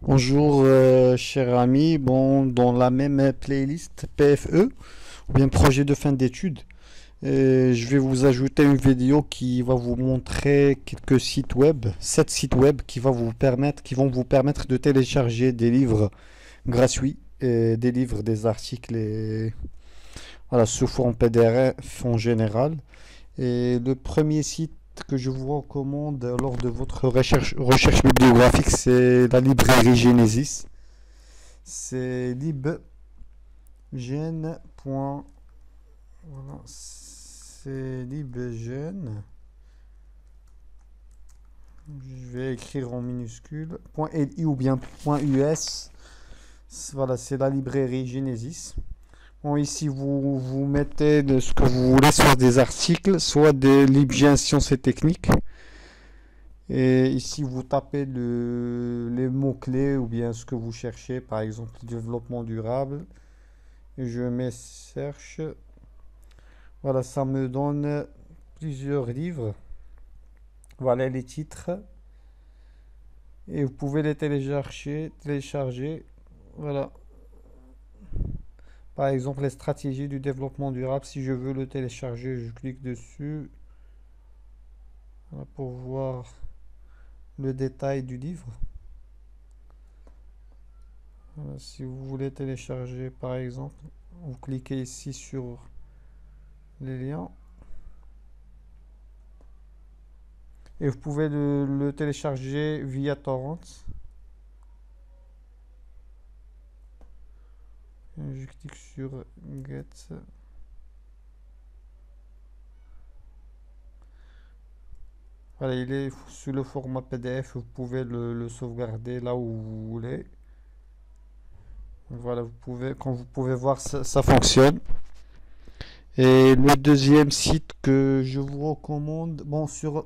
Bonjour, cher ami. Bon, dans la même playlist PFE, ou bien projet de fin d'études, je vais vous ajouter une vidéo qui va vous montrer quelques sites web, 7 sites web qui vont vous permettre de télécharger des livres gratuits, et des livres, des articles, et voilà, sous forme PDF en général. Et le premier site que je vous recommande lors de votre recherche bibliographique, c'est la librairie Genesis. C'est libgen. Voilà, c'est libgen. Je vais écrire en minuscule. .li ou bien .us. Voilà, c'est la librairie Genesis. Bon, ici, vous mettez ce que vous voulez, soit des articles, soit des libgen sciences et techniques. Et ici, vous tapez les mots-clés ou bien ce que vous cherchez, par exemple, développement durable. Et je mets search. Voilà, ça me donne plusieurs livres. Voilà les titres. Et vous pouvez les télécharger. Voilà. Par exemple, les stratégies du développement durable. Si je veux le télécharger, je clique dessus. Voilà, pour voir le détail du livre. Voilà, si vous voulez télécharger, par exemple, vous cliquez ici sur les liens. Et vous pouvez le télécharger via torrent. Je clique sur Get. Voilà, il est sous le format PDF. Vous pouvez le sauvegarder là où vous voulez. Voilà, comme vous pouvez voir, ça fonctionne. Et le deuxième site que je vous recommande, bon, sur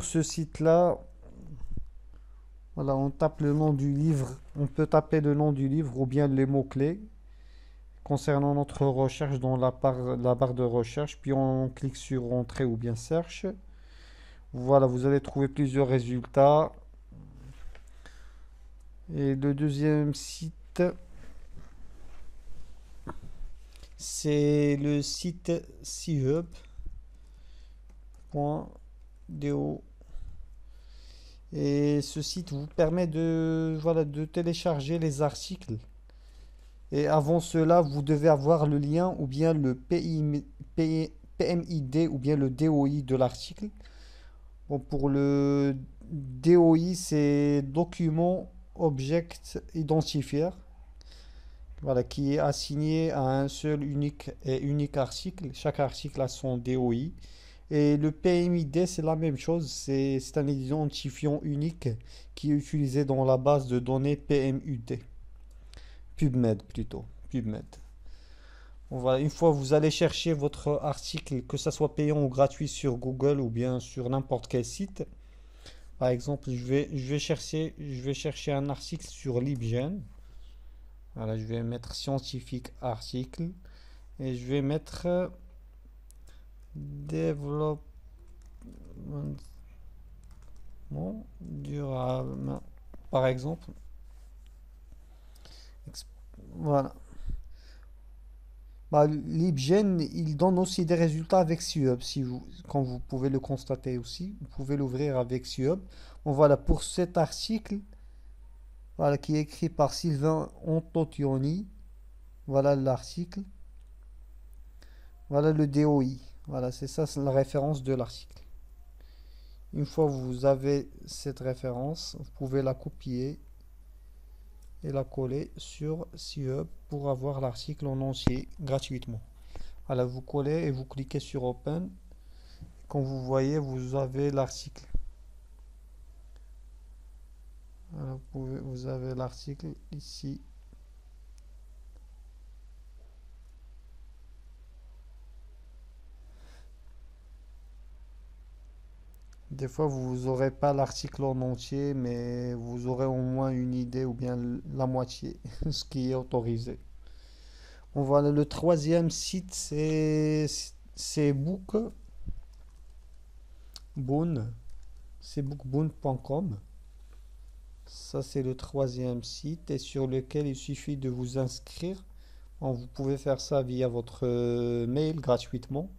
ce site-là, voilà, on tape le nom du livre. On peut taper le nom du livre ou bien les mots-clés concernant notre recherche dans la barre de recherche. Puis on clique sur Entrée ou bien Search. Voilà, vous allez trouver plusieurs résultats. Et le deuxième site, c'est le site chub.do. Et ce site vous permet voilà, de télécharger les articles. Et avant cela, vous devez avoir le lien ou bien le PMID ou bien le DOI de l'article. Bon, pour le DOI, c'est Document Object Identifier. Voilà, qui est assigné à un seul unique article. Chaque article a son DOI. Et le PMID, c'est la même chose. C'est un identifiant unique qui est utilisé dans la base de données PMUD. PubMed plutôt. PubMed. Bon, voilà, une fois vous allez chercher votre article, que ça soit payant ou gratuit sur Google ou bien sur n'importe quel site. Par exemple, je vais chercher un article sur LibGen. Voilà, je vais mettre scientifique article et je vais mettre développement durable. Par exemple, voilà. Bah, LibGen, il donne aussi des résultats avec SUB, comme vous pouvez le constater aussi. Vous pouvez l'ouvrir avec SUB. Bon, voilà, pour cet article, voilà, qui est écrit par Sylvain Antotioni, voilà l'article. Voilà le DOI. Voilà, c'est ça, c'est la référence de l'article. Une fois que vous avez cette référence, vous pouvez la copier et la coller sur SeeHub pour avoir l'article en entier gratuitement. Voilà, vous collez et vous cliquez sur Open. Comme vous voyez, vous avez l'article. Voilà, vous avez l'article ici. Des fois, vous n'aurez pas l'article en entier, mais vous aurez au moins une idée ou bien la moitié, ce qui est autorisé. Bon, voilà, le troisième site, c'est Bookboon. C'est bookboon.com. Ça, c'est le troisième site et sur lequel il suffit de vous inscrire. Bon, vous pouvez faire ça via votre mail gratuitement.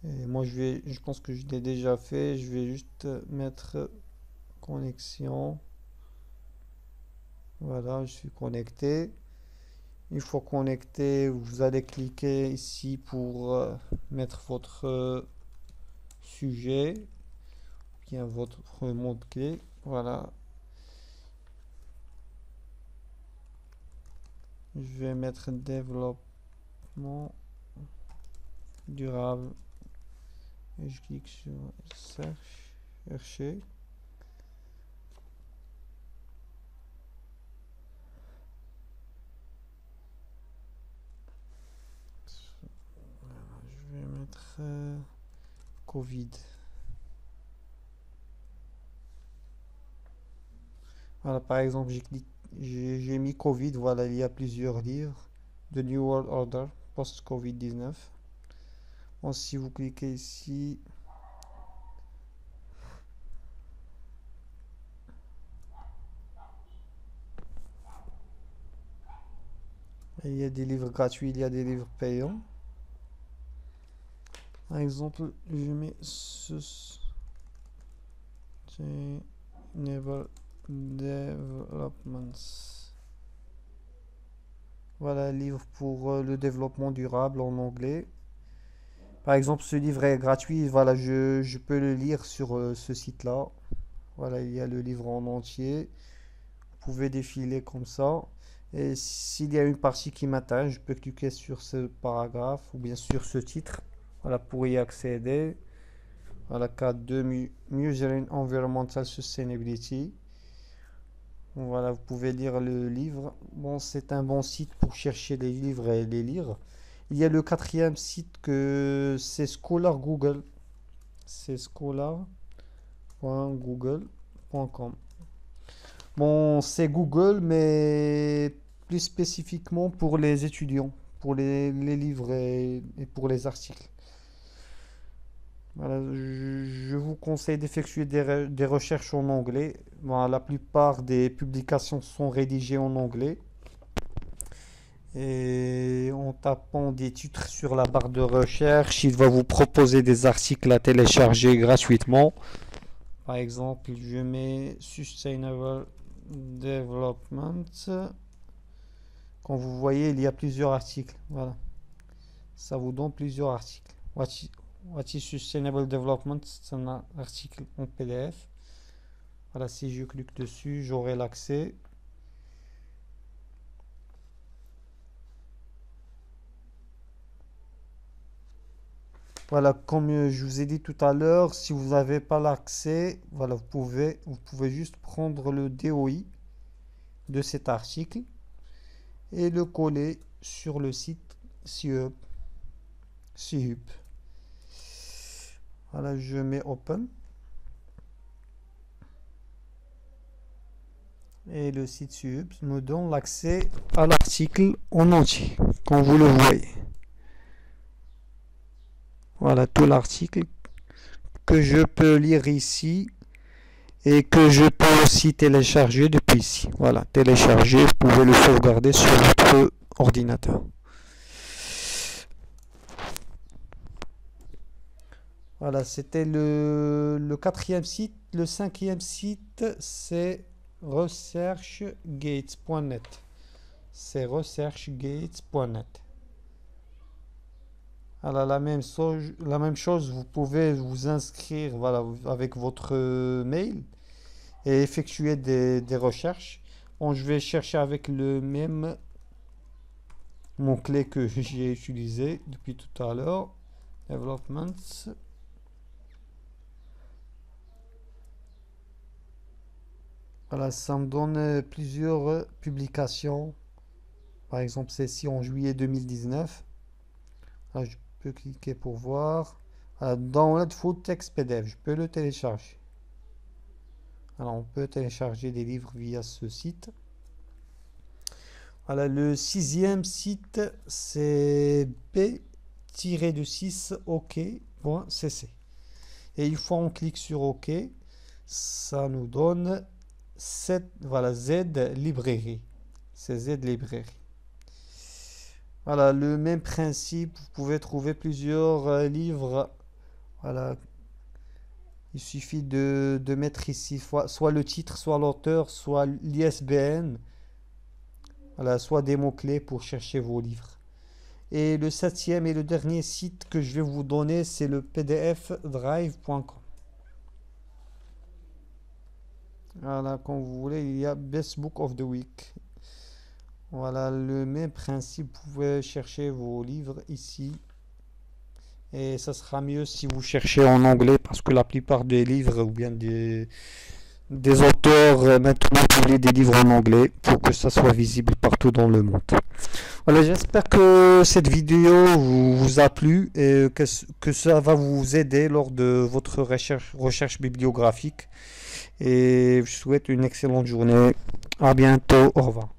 Et moi, je pense que je l'ai déjà fait. Je vais juste mettre connexion. Voilà, je suis connecté. Une fois connecté, vous allez cliquer ici pour mettre votre sujet, bien votre mot de clé. Voilà. Je vais mettre développement durable et je clique sur chercher. Je vais mettre Covid. Voilà, par exemple, j'ai mis Covid. Voilà, il y a plusieurs livres de New World Order post-Covid-19. Bon, si vous cliquez ici, il y a des livres gratuits, il y a des livres payants. Par exemple, je mets Sustainable Developments. Voilà, livre pour le développement durable en anglais. Par exemple, ce livre est gratuit. Voilà, je peux le lire sur ce site-là. Voilà, il y a le livre en entier. Vous pouvez défiler comme ça. Et s'il y a une partie qui m'intéresse, je peux cliquer sur ce paragraphe ou bien sur ce titre. Voilà, pour y accéder. Voilà, cadre 2, Measuring Environmental Sustainability. Voilà, vous pouvez lire le livre. Bon, c'est un bon site pour chercher les livres et les lire. Il y a le quatrième site que c'est Scholar Google. C'est scholar.google.com. Bon, c'est Google, mais plus spécifiquement pour les étudiants, pour les livres et pour les articles. Voilà, je vous conseille d'effectuer des recherches en anglais. Bon, la plupart des publications sont rédigées en anglais. Et en tapant des titres sur la barre de recherche, il va vous proposer des articles à télécharger gratuitement. Par exemple, je mets Sustainable Development. Comme vous voyez, il y a plusieurs articles. Voilà. Ça vous donne plusieurs articles. What is Sustainable Development? C'est un article en PDF. Voilà, si je clique dessus, j'aurai l'accès. Voilà, comme je vous ai dit tout à l'heure, si vous n'avez pas l'accès, voilà, vous pouvez juste prendre le DOI de cet article et le coller sur le site CHUP. Voilà, je mets Open. Et le site CHUP me donne l'accès à l'article en entier, comme vous le voyez. Voilà tout l'article que je peux lire ici et que je peux aussi télécharger depuis ici. Voilà, télécharger, vous pouvez le sauvegarder sur votre ordinateur. Voilà, c'était le quatrième site. Le cinquième site, c'est researchgates.net. C'est researchgates.net. Alors, la même chose, vous pouvez vous inscrire voilà, avec votre mail et effectuer des recherches. Bon, je vais chercher avec le même mot-clé que j'ai utilisé depuis tout à l'heure. Developments. Voilà, ça me donne plusieurs publications. Par exemple, celle-ci en juillet 2019. Là, je peux cliquer pour voir. Download full text PDF, je peux le télécharger. Alors, on peut télécharger des livres via ce site. Voilà, le sixième site, c'est b-6ok.cc. Et une fois on clique sur OK, ça nous donne voilà, Z librairie. C'est Z librairie. Voilà, le même principe, vous pouvez trouver plusieurs livres. Voilà, il suffit de mettre ici soit le titre, soit l'auteur, soit l'ISBN. Voilà, soit des mots-clés pour chercher vos livres. Et le septième et le dernier site que je vais vous donner, c'est le pdfdrive.com. Voilà, quand vous voulez, il y a Best Book of the Week. Voilà, le même principe, vous pouvez chercher vos livres ici. Et ça sera mieux si vous cherchez en anglais parce que la plupart des livres ou bien des auteurs maintenant publient des livres en anglais pour que ça soit visible partout dans le monde. Voilà, j'espère que cette vidéo vous a plu et que ça va vous aider lors de votre recherche bibliographique. Et je vous souhaite une excellente journée. À bientôt. Au revoir.